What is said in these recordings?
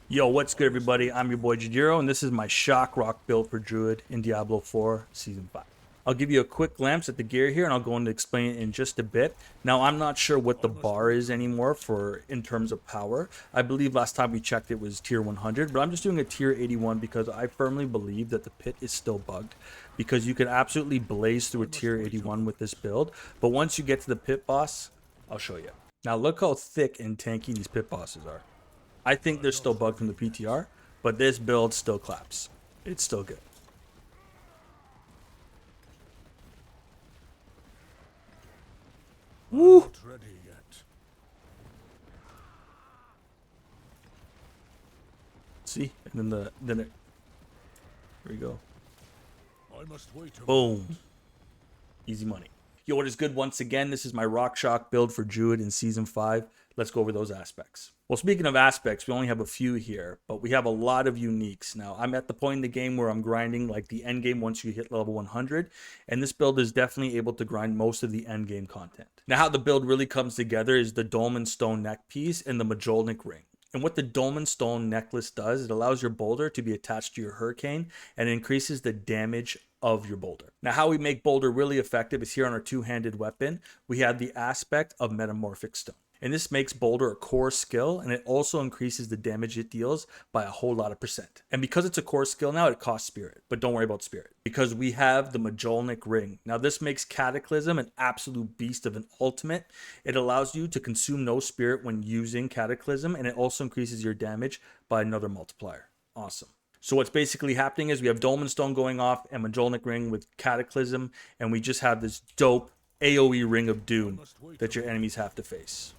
Yo, what's good, everybody? I'm your boy Jadiro, and this is my shock rock build for Druid in Diablo 4 Season 5. I'll give you a quick glance at the gear here, and I'll go into explain it in just a bit. Now, I'm not sure what the bar is anymore for in terms of power. I believe last time we checked it was tier 100, but I'm just doing a tier 81 because I firmly believe that the pit is still bugged. Because you can absolutely blaze through a tier 81 with this build, but once you get to the pit boss, I'll show you. Now, look how thick and tanky these pit bosses are. I think they're still bugged from the PTR, but this build still claps. It's still good. Woo! Not ready yet. See, and then it. Here we go. I must wait a moment. Boom. Easy money. Yo, what is good once again? This is my Rock Shock build for Druid in Season 5. Let's go over those aspects. Well, speaking of aspects, we only have a few here, but we have a lot of uniques. Now, I'm at the point in the game where I'm grinding like the end game once you hit level 100, and this build is definitely able to grind most of the end game content. Now, how the build really comes together is the Dolmen Stone neck piece and the Mobalytics ring. And what the Dolmen Stone necklace does, it allows your boulder to be attached to your hurricane and increases the damage of your boulder. Now, how we make boulder really effective is here on our two-handed weapon. We have the aspect of Metamorphic Stone. And this makes Boulder a core skill, and it also increases the damage it deals by a whole lot of percent. And because it's a core skill now, it costs Spirit. But don't worry about Spirit, because we have the Mobalytics ring. Now, this makes Cataclysm an absolute beast of an ultimate. It allows you to consume no Spirit when using Cataclysm, and it also increases your damage by another multiplier. Awesome. So what's basically happening is we have Dolmen Stone going off and Mobalytics ring with Cataclysm, and we just have this dope AoE ring of doom that your enemies have to face.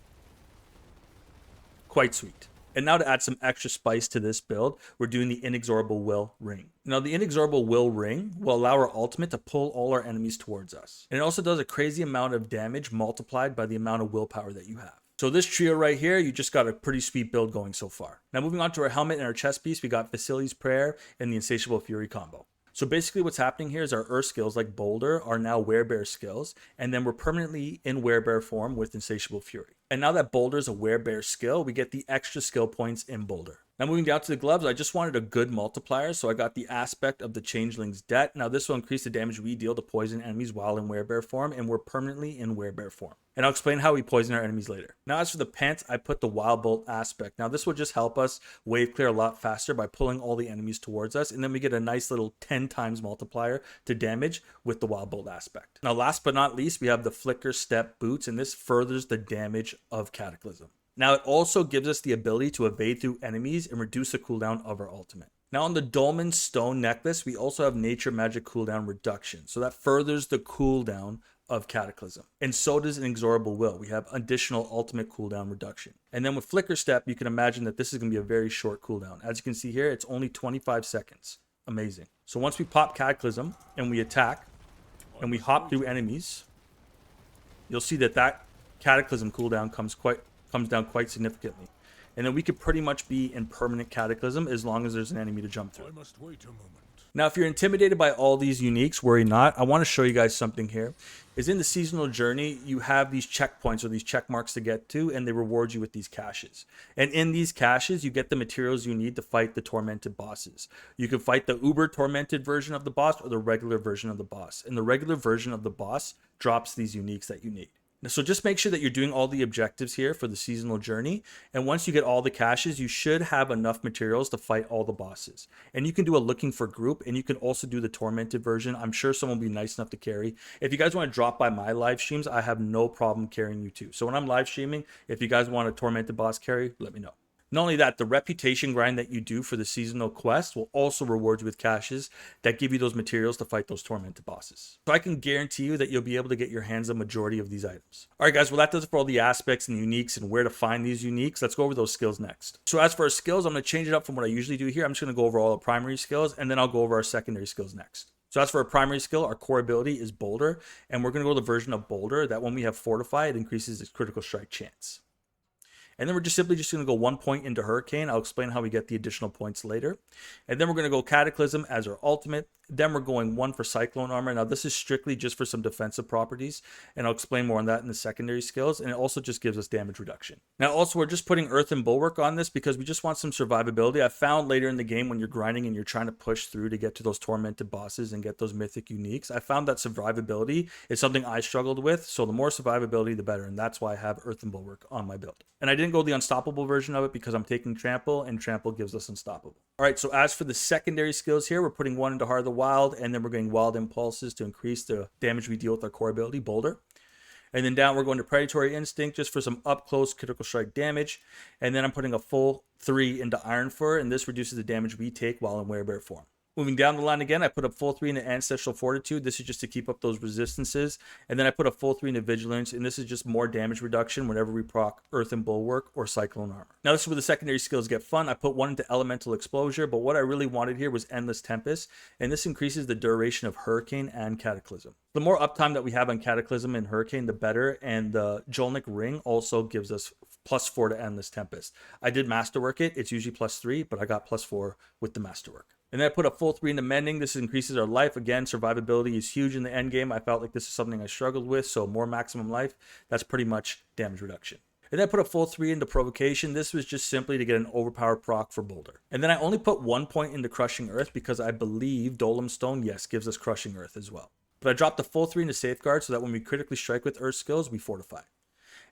Quite sweet. And now to add some extra spice to this build, we're doing the Inexorable Will ring. Now the Inexorable Will ring will allow our ultimate to pull all our enemies towards us. And it also does a crazy amount of damage multiplied by the amount of willpower that you have. So this trio right here, you just got a pretty sweet build going so far. Now moving on to our helmet and our chest piece, we got Vasili's Prayer and the Insatiable Fury combo. So basically what's happening here is our Earth skills like Boulder are now Werebear skills, and then we're permanently in Werebear form with Insatiable Fury. And now that Boulder is a Werebear skill, we get the extra skill points in Boulder. Now moving down to the gloves, I just wanted a good multiplier, so I got the aspect of the Changeling's Debt. Now this will increase the damage we deal to poison enemies while in Werebear form, and we're permanently in Werebear form. And I'll explain how we poison our enemies later. Now as for the pants, I put the Wild Bolt aspect. Now this will just help us wave clear a lot faster by pulling all the enemies towards us, and then we get a nice little 10 times multiplier to damage with the Wild Bolt aspect. Now last but not least, we have the Flicker Step boots, and this furthers the damage of Cataclysm. Now it also gives us the ability to evade through enemies and reduce the cooldown of our ultimate. Now on the Dolmen Stone necklace, we also have Nature Magic cooldown reduction, so that furthers the cooldown of Cataclysm. And so does Inexorable Will. We have additional ultimate cooldown reduction. And then with Flicker Step, you can imagine that this is going to be a very short cooldown. As you can see here, it's only 25 seconds. Amazing. So once we pop Cataclysm and we attack and we hop through enemies, you'll see that that Cataclysm cooldown comes down quite significantly. And then we could pretty much be in permanent Cataclysm as long as there's an enemy to jump through. I must wait a moment. Now, if you're intimidated by all these uniques, worry not. I want to show you guys something here. Is in the seasonal journey, you have these checkpoints or these check marks to get to, and they reward you with these caches. And in these caches, you get the materials you need to fight the tormented bosses. You can fight the uber tormented version of the boss or the regular version of the boss. And the regular version of the boss drops these uniques that you need. So just make sure that you're doing all the objectives here for the seasonal journey. And once you get all the caches, you should have enough materials to fight all the bosses. And you can do a looking for group, and you can also do the tormented version. I'm sure someone will be nice enough to carry. If you guys want to drop by my live streams, I have no problem carrying you too. So when I'm live streaming, if you guys want a tormented boss carry, let me know. Not only that, the reputation grind that you do for the seasonal quest will also reward you with caches that give you those materials to fight those tormented bosses. So I can guarantee you that you'll be able to get your hands on the majority of these items. All right, guys, well, that does it for all the aspects and uniques and where to find these uniques. Let's go over those skills next. So as for our skills, I'm going to change it up from what I usually do here. I'm just going to go over all the primary skills, and then I'll go over our secondary skills next. So as for our primary skill, our core ability is Boulder, and we're going to go to the version of Boulder that when we have Fortify, it increases its critical strike chance. And then we're just simply going to go 1 point into Hurricane. I'll explain how we get the additional points later. And then we're going to go Cataclysm as our ultimate. Then we're going 1 for Cyclone armor. Now this is strictly just for some defensive properties, and I'll explain more on that in the secondary skills, and it also just gives us damage reduction. Now also we're just putting Earthen Bulwark on this because we just want some survivability. I found later in the game when you're grinding and you're trying to push through to get to those tormented bosses and get those mythic uniques, I found that survivability is something I struggled with, so the more survivability the better, and that's why I have Earthen Bulwark on my build. And I didn't go the unstoppable version of it because I'm taking Trample, and Trample gives us unstoppable. All right, so as for the secondary skills here, we're putting 1 into Heart of the Wild, and then we're getting Wild Impulses to increase the damage we deal with our core ability, Boulder. And then down, we're going to Predatory Instinct just for some up-close critical strike damage. And then I'm putting a full 3 into Iron Fur, and this reduces the damage we take while in Werebear form. Moving down the line again, I put a full 3 into Ancestral Fortitude. This is just to keep up those resistances. And then I put a full 3 into Vigilance, and this is just more damage reduction whenever we proc Earthen Bulwark or Cyclone armor. Now this is where the secondary skills get fun. I put 1 into Elemental Exposure, but what I really wanted here was Endless Tempest, and this increases the duration of Hurricane and Cataclysm. The more uptime that we have on Cataclysm and Hurricane, the better, and the Jolnik Ring also gives us +4 to Endless Tempest. I did Masterwork it. It's usually +3, but I got +4 with the Masterwork. And then I put a full 3 into Mending. This increases our life. Again, survivability is huge in the end game. I felt like this is something I struggled with, so more maximum life. That's pretty much damage reduction. And then I put a full 3 into Provocation. This was just simply to get an overpowered proc for Boulder. And then I only put 1 point into Crushing Earth because I believe Dolem Stone, yes, gives us Crushing Earth as well. But I dropped a full 3 into Safeguard so that when we critically strike with Earth skills, we fortify.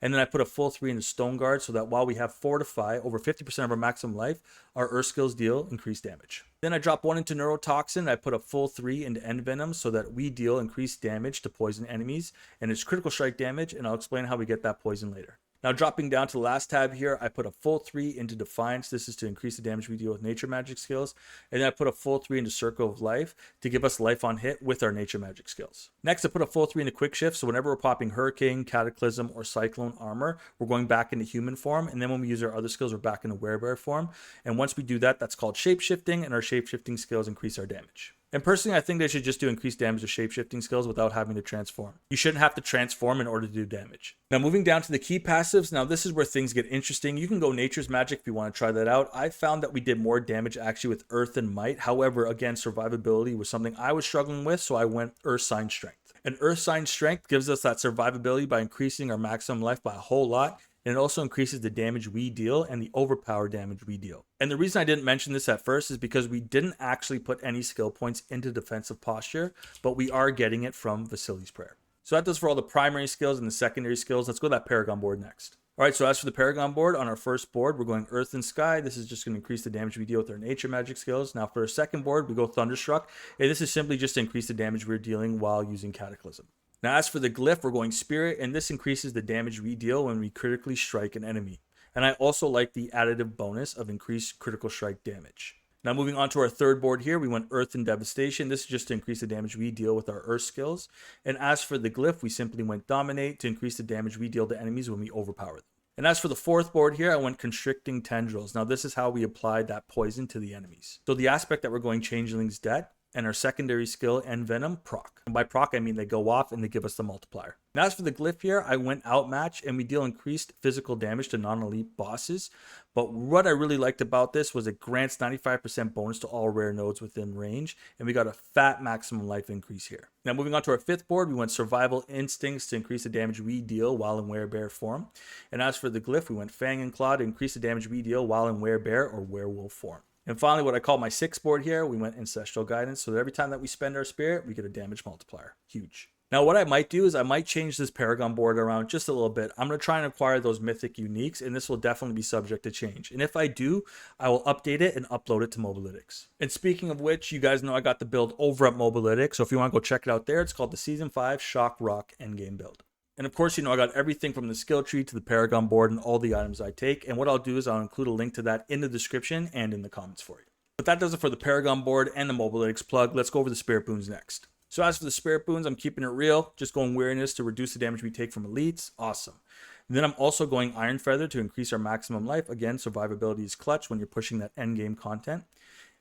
And then I put a full 3 into Stone Guard so that while we have Fortify, over 50% of our maximum life, our Earth skills deal increased damage. Then I dropped 1 into Neurotoxin. I put a full 3 into End Venom so that we deal increased damage to poison enemies, and it's critical strike damage, and I'll explain how we get that poison later. Now dropping down to the last tab here, I put a full 3 into Defiance. This is to increase the damage we deal with nature magic skills. And then I put a full 3 into Circle of Life to give us life on hit with our nature magic skills. Next, I put a full 3 into Quick Shift. So whenever we're popping Hurricane, Cataclysm, or Cyclone armor, we're going back into human form. And then when we use our other skills, we're back into Werebear form. And once we do that, that's called Shapeshifting, and our Shapeshifting skills increase our damage. And personally, I think they should just do increased damage with shapeshifting skills without having to transform. You shouldn't have to transform in order to do damage. Now moving down to the key passives, now this is where things get interesting. You can go Nature's Magic if you want to try that out. I found that we did more damage actually with Earth and Might. However, again, survivability was something I was struggling with, so I went Ursine Strength. And Ursine Strength gives us that survivability by increasing our maximum life by a whole lot. And it also increases the damage we deal and the overpower damage we deal. And the reason I didn't mention this at first is because we didn't actually put any skill points into defensive posture, but we are getting it from Vasily's Prayer. So that does for all the primary skills and the secondary skills. Let's go to that Paragon board next. All right, so as for the Paragon board, on our first board, we're going Earth and Sky. This is just going to increase the damage we deal with our nature magic skills. Now for our second board, we go Thunderstruck. And this is simply just to increase the damage we're dealing while using Cataclysm. Now as for the glyph, we're going Spirit, and this increases the damage we deal when we critically strike an enemy. And I also like the additive bonus of increased critical strike damage. Now moving on to our third board here, we went Earth and Devastation. This is just to increase the damage we deal with our Earth skills. And as for the glyph, we simply went Dominate to increase the damage we deal to enemies when we overpower them. And as for the fourth board here, I went Constricting Tendrils. Now this is how we applied that poison to the enemies. So the aspect that we're going Changeling's Debt, and our secondary skill, Envenom, proc. And by proc, I mean they go off and they give us the multiplier. And as for the glyph here, I went Outmatch, and we deal increased physical damage to non-elite bosses. But what I really liked about this was it grants 95% bonus to all rare nodes within range, and we got a fat maximum life increase here. Now moving on to our fifth board, we went Survival Instincts to increase the damage we deal while in Werebear form. And as for the glyph, we went Fang and Claw to increase the damage we deal while in Werebear or Werewolf form. And finally, what I call my sixth board here, we went Ancestral Guidance. So that every time that we spend our spirit, we get a damage multiplier. Huge. Now, what I might do is I might change this Paragon board around just a little bit. I'm going to try and acquire those mythic uniques, and this will definitely be subject to change. And if I do, I will update it and upload it to Mobalytics. And speaking of which, you guys know I got the build over at Mobalytics. So if you want to go check it out there, it's called the Season 5 Shock Rock Endgame Build. And of course, you know, I got everything from the skill tree to the Paragon board and all the items I take. And what I'll do is I'll include a link to that in the description and in the comments for you. But that does it for the Paragon board and the Mobalytics plug. Let's go over the Spirit Boons next. So as for the Spirit Boons, I'm keeping it real. Just going Weariness to reduce the damage we take from elites. Awesome. And then I'm also going Iron Feather to increase our maximum life. Again, survivability is clutch when you're pushing that endgame content.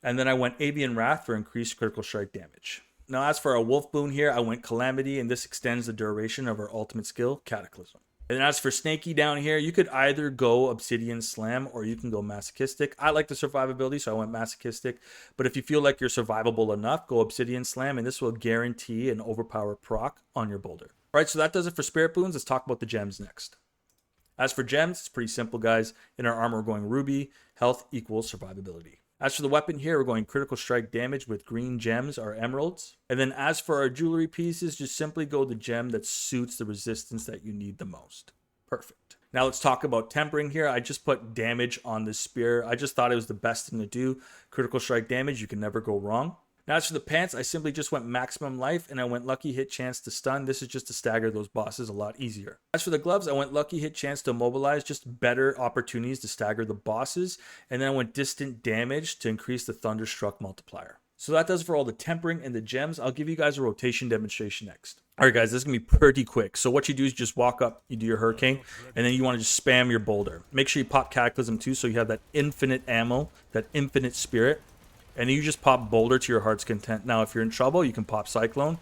And then I went Avian Wrath for increased critical strike damage. Now as for our Wolf Boon here, I went Calamity, and this extends the duration of our ultimate skill, Cataclysm. And then as for Snaky down here, you could either go Obsidian Slam or you can go Masochistic. I like the survivability, so I went Masochistic. But if you feel like you're survivable enough, go Obsidian Slam, and this will guarantee an overpower proc on your Boulder. All right, so that does it for Spirit Boons. Let's talk about the gems next. As for gems, it's pretty simple, guys. In our armor, we're going Ruby, health equals survivability. As for the weapon here, we're going critical strike damage with green gems or emeralds. And then as for our jewelry pieces, just simply go the gem that suits the resistance that you need the most. Perfect. Now let's talk about tempering here. I just put damage on this spear. I just thought it was the best thing to do. Critical strike damage, you can never go wrong. Now as for the pants, I simply just went maximum life and I went lucky hit chance to stun. This is just to stagger those bosses a lot easier. As for the gloves, I went lucky hit chance to immobilize, just better opportunities to stagger the bosses. And then I went distant damage to increase the thunderstruck multiplier. So that does it for all the tempering and the gems. I'll give you guys a rotation demonstration next. All right, guys, this is going to be pretty quick. So what you do is just walk up, you do your Hurricane, and then you want to just spam your Boulder. Make sure you pop Cataclysm too, so you have that infinite ammo, that infinite spirit. And you just pop Boulder to your heart's content. Now, if you're in trouble, you can pop Cyclone,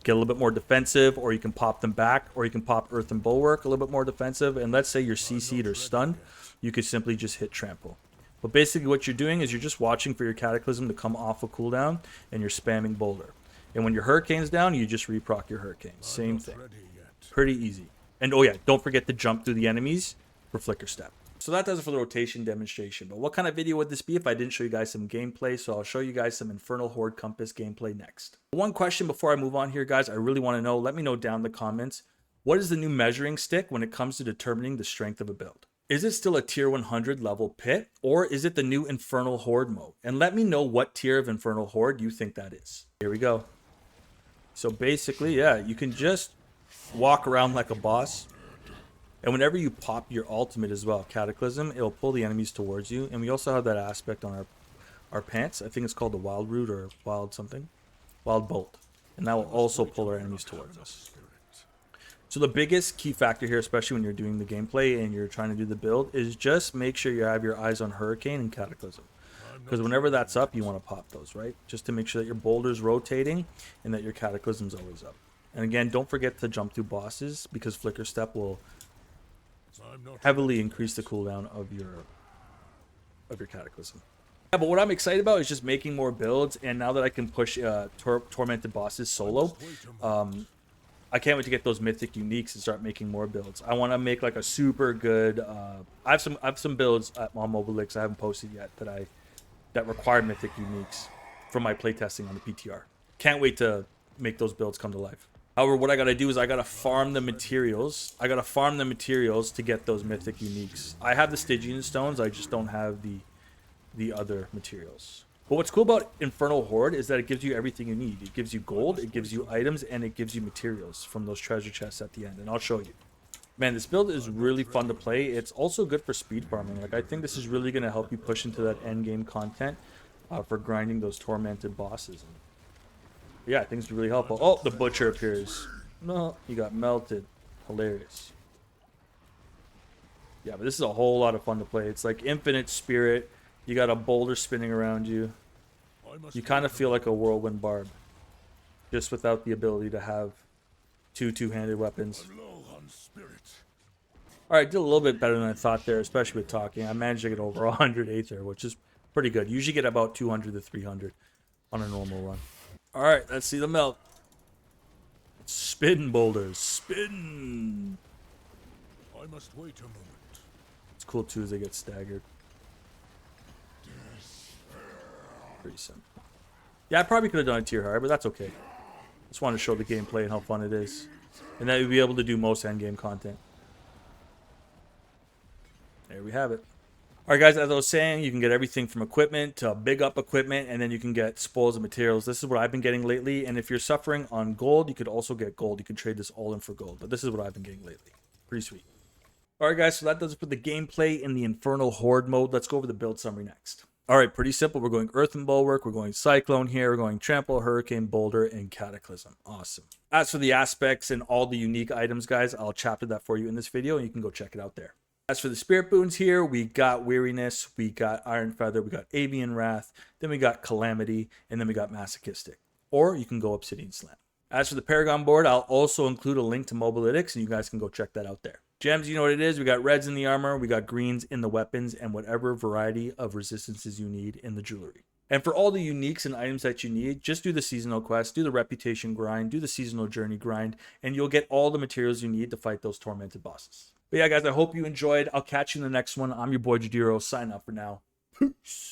get a little bit more defensive, or you can pop them back, or you can pop Earthen Bulwark, a little bit more defensive. And let's say you're CC'd or stunned, you could simply just hit Trample. But basically what you're doing is you're just watching for your Cataclysm to come off a cooldown, and you're spamming Boulder. And when your Hurricane's down, you just reproc your Hurricane. Same thing. Pretty easy. And oh yeah, don't forget to jump through the enemies for Flicker Step. So that does it for the rotation demonstration. But what kind of video would this be if I didn't show you guys some gameplay? So I'll show you guys some Infernal Horde Compass gameplay next. One question before I move on here, guys, I really want to know, let me know down in the comments, what is the new measuring stick when it comes to determining the strength of a build? Is it still a tier 100 level pit, or is it the new Infernal Horde mode? And let me know what tier of Infernal Horde you think that is. Here we go. So basically, yeah, you can just walk around like a boss. And whenever you pop your ultimate as well, Cataclysm, it'll pull the enemies towards you. And we also have that aspect on our pants. I think it's called the Wild Root or Wild something. Wild Bolt. And that will also pull our enemies towards us. So the biggest key factor here, especially when you're doing the gameplay and you're trying to do the build, is just make sure you have your eyes on Hurricane and Cataclysm. Because whenever that's up, you want to pop those, right? Just to make sure that your Boulder's rotating and that your Cataclysm's always up. And again, don't forget to jump through bosses, because Flicker Step will heavily increase the cooldown of your Cataclysm. Yeah, but what I'm excited about is just making more builds, and now that I can push tormented bosses solo, I can't wait to get those mythic uniques and start making more builds. I want to make like a super good. I have some builds on Mobalytics I haven't posted yet that require mythic uniques from my playtesting on the PTR. Can't wait to make those builds come to life. However, what I gotta do is I gotta farm the materials. I gotta farm the materials to get those mythic uniques. I have the Stygian stones, I just don't have the other materials. But what's cool about Infernal Horde is that it gives you everything you need. It gives you gold, it gives you items, and it gives you materials from those treasure chests at the end. And I'll show you. Man, this build is really fun to play. It's also good for speed farming. Like, I think this is really gonna help you push into that end game content for grinding those tormented bosses. Yeah, I think it's really helpful. Oh, the butcher appears. No, he got melted. Hilarious. Yeah, but this is a whole lot of fun to play. It's like infinite spirit. You got a boulder spinning around you. You kind of feel like a whirlwind barb, just without the ability to have two-handed weapons. Alright, did a little bit better than I thought there, especially with talking. I managed to get over 100 Aether, which is pretty good. Usually get about 200 to 300 on a normal run. Alright, let's see the melt. Spin, boulders. Spin. I must wait a moment. It's cool too as they get staggered. Pretty simple. Yeah, I probably could have done a tier higher, but that's okay. Just wanted to show the gameplay and how fun it is. And that you'll be able to do most endgame content. There we have it. Alright guys, as I was saying, you can get everything from equipment to big up equipment, and then you can get spoils and materials. This is what I've been getting lately, and if you're suffering on gold, you could also get gold. You can trade this all in for gold, but this is what I've been getting lately. Pretty sweet. Alright guys, so that does it for the gameplay in the Infernal Horde mode. Let's go over the build summary next. Alright, pretty simple. We're going Earthen Bulwark, we're going Cyclone here, we're going Trample, Hurricane, Boulder, and Cataclysm. Awesome. As for the aspects and all the unique items, guys, I'll chapter that for you in this video, and you can go check it out there. As for the Spirit Boons here, we got Weariness, we got Iron Feather, we got Avian Wrath, then we got Calamity, and then we got Masochistic. Or you can go Obsidian Slam. As for the Paragon board, I'll also include a link to Mobalytics, and you guys can go check that out there. Gems, you know what it is. We got reds in the armor, we got greens in the weapons, and whatever variety of resistances you need in the jewelry. And for all the uniques and items that you need, just do the seasonal quest, do the reputation grind, do the seasonal journey grind, and you'll get all the materials you need to fight those tormented bosses. But yeah, guys, I hope you enjoyed. I'll catch you in the next one. I'm your boy Jadiro. Sign up for now. Peace.